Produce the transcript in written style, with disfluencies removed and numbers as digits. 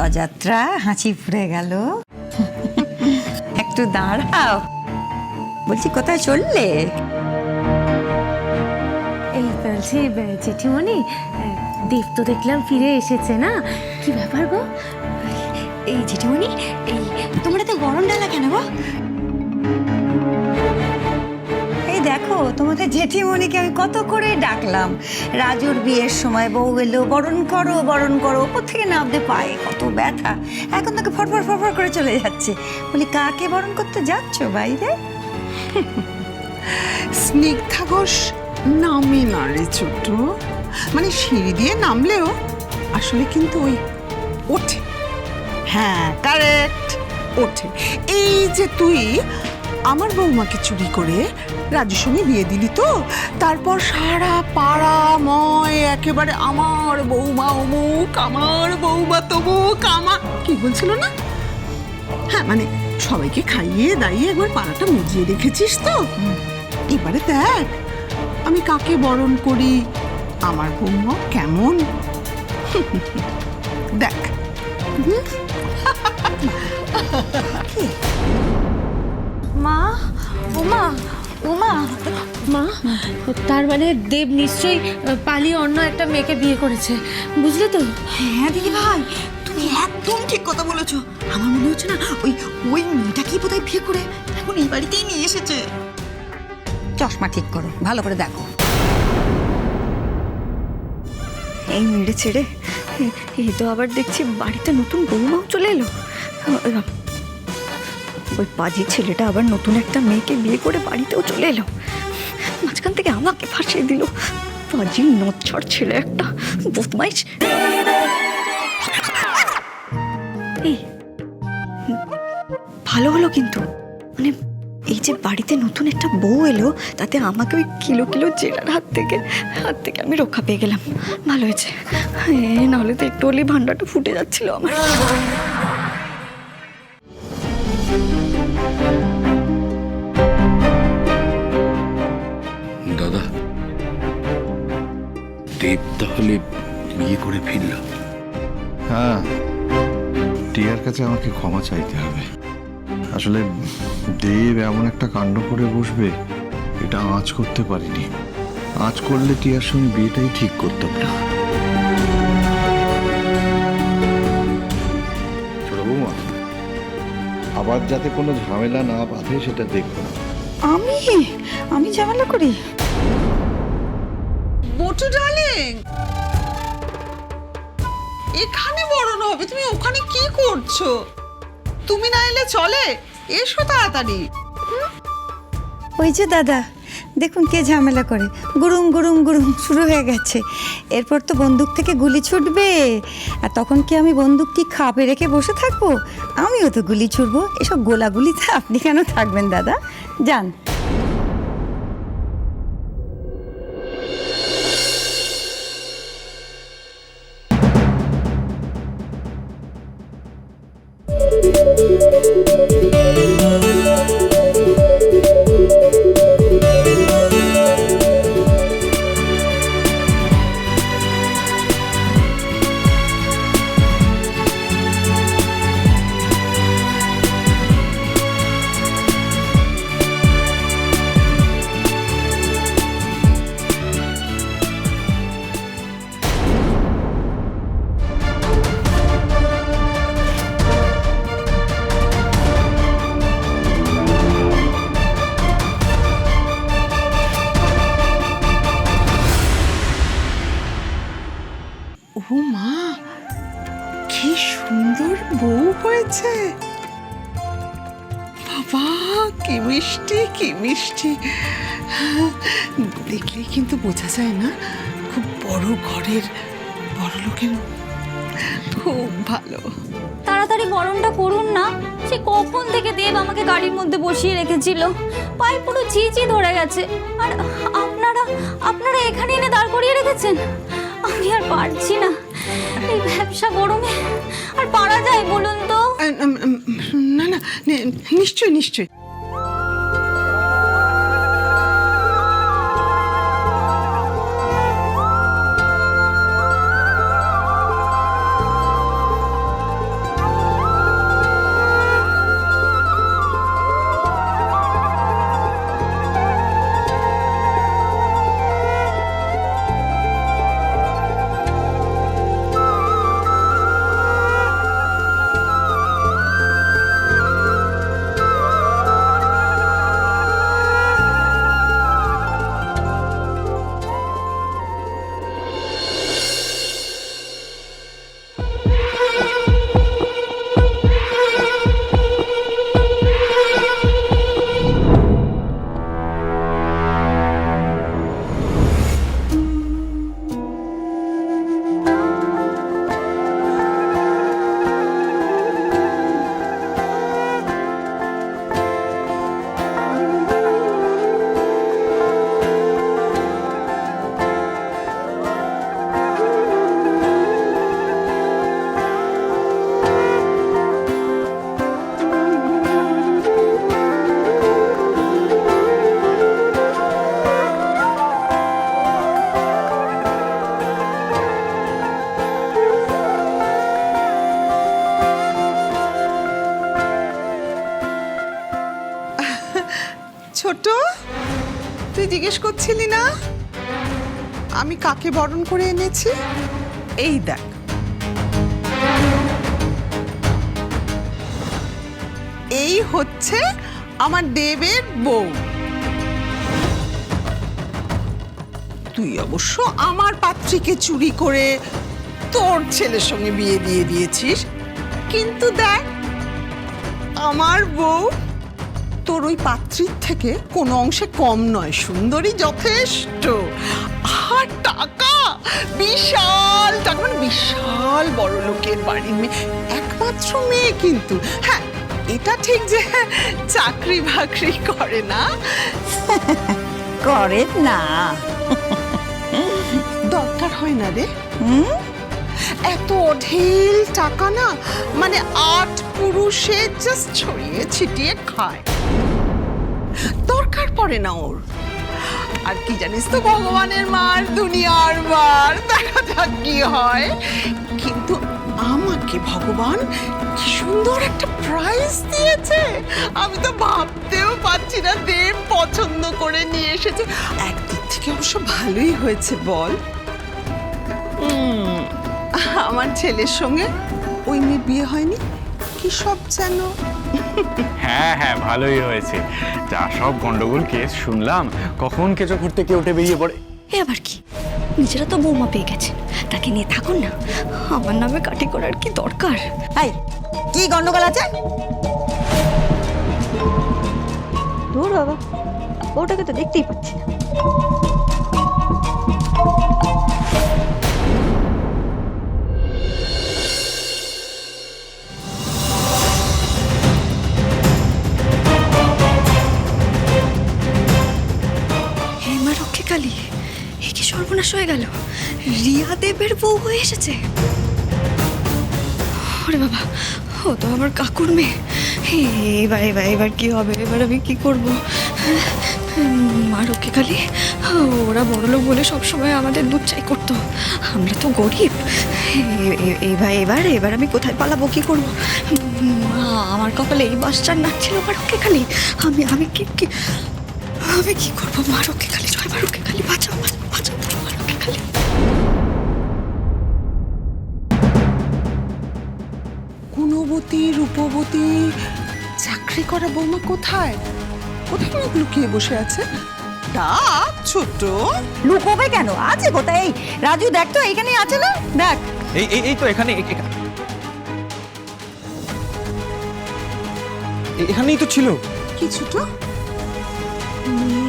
অযাত্রা হাঁচি ফুরে গেল। একটু দাঁড়াও, বলছি কোথায় চললে? এই বলছি জেঠিমণি, দেব তো দেখলাম ফিরে এসেছে না, কি ব্যাপার গো? এই জেঠিমণি, এই তোমরা তো গরম ডালা কেন গো? এই দেখো তোমাদের জেঠিমণিকে আমি কত করে ডাকলাম। রাজুর বিয়ের সময় বউ এলো, বরণ করো বরণ করো, ওপর থেকে নামতে পায়ে কত ব্যথা, এখন তোকে ফটফট ফটফট করে চলে যাচ্ছে। বলি কাকে বরণ করতে যাচ্ছ বাইরে? স্নিগ্ধা ঘোষ নামে না রে ছোট, মানে সিঁড়ি দিয়ে নামলেও আসলে কিন্তু ওই ওঠে। হ্যাঁ কারেক্ট, ওঠে। এই যে তুই আমার বৌমাকে চুরি করে রাজুর সঙ্গে বিয়ে দিলি তো, তারপর সারা পাড়াময় একেবারে আমার বৌমা অমুক, আমার বৌমা তমুক, আমার কি বলছিল না? হ্যাঁ মানে সবাইকে খাইয়ে দাইয়ে একবার পাড়াটা মুজিয়ে রেখেছিস তো। এবারে দেখ আমি কাকে বরণ করি, আমার বৌমা কেমন। দেখ মা, ওমা ওমা, মা তার মানে দেব নিশ্চয়ই পালিয়ে অন্য একটা মেয়েকে বিয়ে করেছে, বুঝলে তো? হ্যাঁ দিদি ভাই, তুমি একদম ঠিক কথা বলেছো। আমার মনে হচ্ছে না ওই ওই মেয়েটাকেই বোধহয় বিয়ে করে এখন এই বাড়িতেই নিয়ে এসেছে। চশমা ঠিক করো, ভালো করে দেখো। এই মেরে ছেড়ে এই তো আবার দেখছি বাড়িতে নতুন বৌমাও চলে এলো। ওই পাজি ছেলেটা আবার নতুন একটা মেয়েকে বিয়ে করে বাড়িতেও চলে এলো, মাঝখান থেকে আমাকে ফাঁসিয়ে দিল। পাজি নচ্ছর ছেলে একটা, বদমাইশ। এই ভালো হলো কিন্তু, মানে এই যে বাড়িতে নতুন একটা বউ এলো, তাতে আমাকে ওই কিলো কিলো জেরার হাত থেকে আমি রক্ষা পেয়ে গেলাম। ভালো হয়েছে, নাহলে তো একটু হলেই ভান্ডারটা ফুটে যাচ্ছিল আমার। দাদা, দেব তাহলে বিয়ে করে ফিরল? হ্যাঁ, টিয়ার কাছে আমাকে ক্ষমা চাইতে হবে। আসলে দেব এমন একটা কাণ্ড করে বসবে এটা আঁচ করতে পারিনি। আঁচ করলে টিয়ার সঙ্গে বিয়েটাই ঠিক করতাম না। ছোট বৌমা, আবার যাতে কোনো ঝামেলা না বাঁধে সেটা দেখো। আমি ঝামেলা করি? বটু ডার্লিং, এখানে বরণ হবে, তুমি ওখানে কি করছো? তুমি না এলে চলে, এসো তাড়াতাড়ি। ওই যে দাদা, দেখুন কে ঝামেলা করে, গুরুম গুরুম গুরুম শুরু হয়ে গেছে। এরপর তো বন্দুক থেকে গুলি ছুটবে, আর তখন কি আমি বন্দুক কি খাপে রেখে বসে থাকবো? আমিও তো গুলি ছুটবো। এসব গোলাগুলিতে আপনি কেন থাকবেন দাদা, যান। ও মা, কি সুন্দর বউ হয়েছে। বাবা কি মিষ্টি, কি মিষ্টি। দেখলেই কিন্তু বোঝা যায় না, খুব বড় ঘরের বড় লোকের, খুব ভালো। তাড়াতাড়ি বরণটা করুন না, সে কখন থেকে দেব আমাকে গাড়ির মধ্যে বসিয়ে রেখেছিল, পায়ে পুরো চিচি ধরে গেছে, আর আপনারা এখানে এনে দাঁড় করিয়ে রেখেছেন। আমি আর পারছি না, এই ব্যবসা গরমে আর পারা যায় বলুন তো? না না, নিশ্চয় নিশ্চয়। ছোট, তুই জিজ্ঞেস করছিলি না আমি কাকে বরণ করে এনেছি? এই দেখ, এই হচ্ছে আমার দেবের বউ। তুই অবশ্য আমার পাত্রীকে চুরি করে তোর ছেলের সঙ্গে বিয়ে দিয়ে দিয়েছিস, কিন্তু দেখ আমার বউ তোর ওই পাত্রীর থেকে কোনো অংশে কম নয়, সুন্দরী যথেষ্ট। আর টাকা বিশাল টাকা, মানে বিশাল বড় লোকের বাড়ির মেয়ে, একমাত্র মেয়ে কিন্তু। হ্যাঁ, এটা ঠিক যে চাকরি বাকরি করে না, করে না। দরকার হয় না রে। এত ঢেল টাকা না, মানে 8 পুরুষে জাস্ট ছড়িয়ে ছিটিয়ে খায়, দরকার পড়ে না ওর। আর কি জানিস তো, ভগবানের মার দুনিয়ার বার, দেখা যাক কি হয়। কিন্তু আমাকে ভগবান কি সুন্দর একটা প্রাইজ দিয়েছে, আমি তো ভাবতেও পারছি না। দেব পছন্দ করে নিয়ে এসেছে, একদিক থেকে অবশ্য ভালোই হয়েছে বল। আমার ছেলের সঙ্গে ওই মেয়ে বিয়ে হয়নি, কি সব যেন। হ্যাঁ হ্যাঁ, ভালোই হয়েছে। যা সব গন্ডগোল কেস শুনলাম, কখন কেঁচো ঘুরতে কে উঠে বেরিয়ে পড়ে। এ আবার কি, নিজেরা তো বৌমা পেয়ে গেছেন, তাকে নিয়ে থাকুন না। আমার নামে কাঠি করার কি দরকার? এই, কি গন্ডগোল আছে? দূর বাবা, ওটাকে তো দেখতেই পাচ্ছি না। হেমা রক্ষে কালী, এ কি সর্বনাশ হয়ে গেল! রিয়া দেবের বউ হয়ে এসেছে। ওরে বাবা, ও তো আমার কাকুর মেয়ে। এবার এবার এবার কি হবে? এবার আমি কি করব? মা রক্ষে কালী, ওরা বড়লোক বলে সবসময় আমাদের দুধ চাই করতো, আমরা তো গরিব। এবার এবার এবার আমি কোথায় পালাবো, কি করবো? মা, আমার কপালে এই বাসটার নাক ছিল। মা রক্ষে কালী, আমি আমি কি কি আমি কি করবো? মা রক্ষে কালী, জয় মা রক্ষে কালী, বাঁচাও বাঁচাও মা রক্ষে কালী। গুণবতী, রূপবতী, চাকরি করা বৌমা কোথায় কোথায় মুখ লুকিয়ে বসে আছে? ডাক ছোট। লুকোবে কেন? আছে কোথায়? এই রাজু, দেখ তো, এইখানেই আছে না, দেখ। এই এই এই তো এখানে, এখানেই তো ছিল। কি ছোট? মেয়ে